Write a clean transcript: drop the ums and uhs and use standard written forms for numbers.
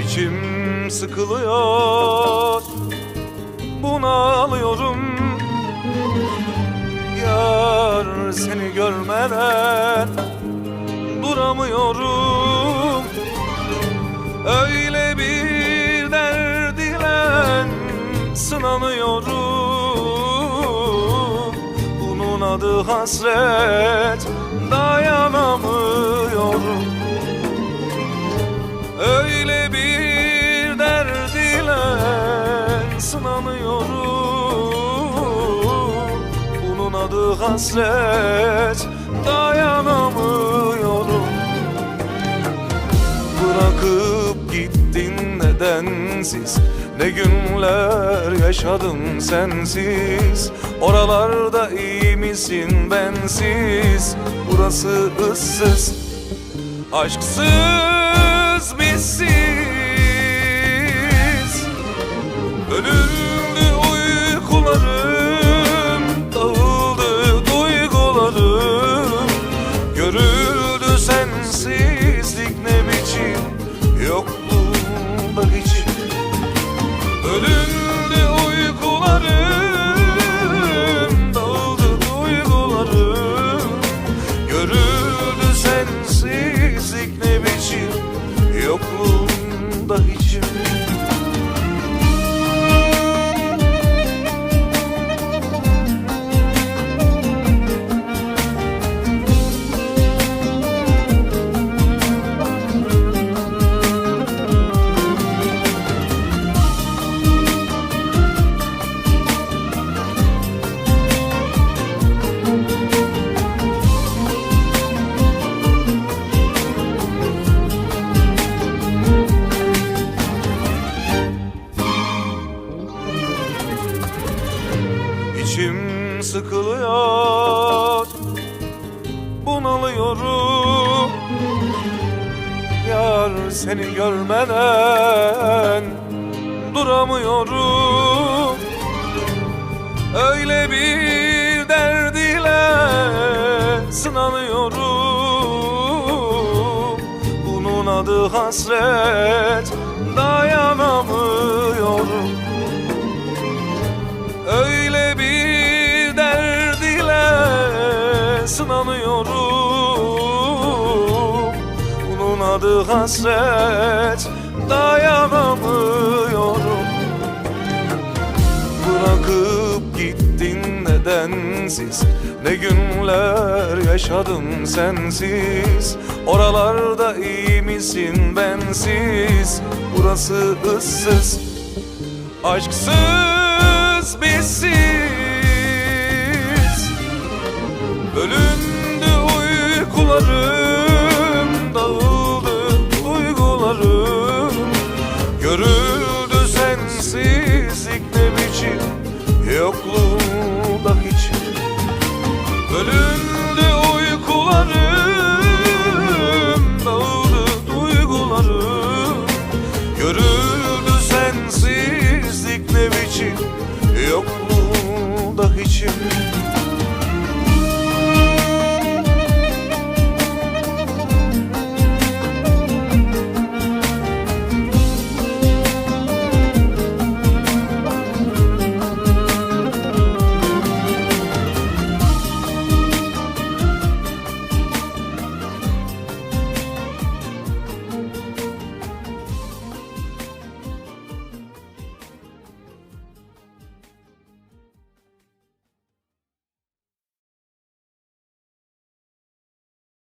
İçim sıkılıyor, bunalıyorum. Yar seni görmeden duramıyorum. Öyle bir derd ile sınanıyorum. Bunun adı hasret, dayanamıyorum. Öyle bir derd ile sınanıyorum. Bunun adı hasret, dayanamıyorum. Bırakıp gittin nedensiz, ne günler yaşadım sensiz. Oralarda iyi misin bensiz? Burası ıssız, aşksız, bizsiz. Bölündü uykularım, dağıldı duygularım. Görüldü sensizlik ne biçim, yokluğunda geçim. Bölündü uykularım, dağıldı duygularım. Görüldü sensizlik ne biçim, yokluğunda içim. İçim sıkılıyor, bunalıyorum. Yar seni görmeden duramıyorum. Öyle bir derd ile sınanıyorum. Bunun adı hasret, dayanamıyorum. Öyle bir derd ile sınanıyorum. Bunun adı hasret, dayanamıyorum. Bırakıp gittin nedensiz, ne günler yaşadım sensiz. Oralarda iyi misin bensiz? Burası ıssız, aşksız, bizsiz. Ölüm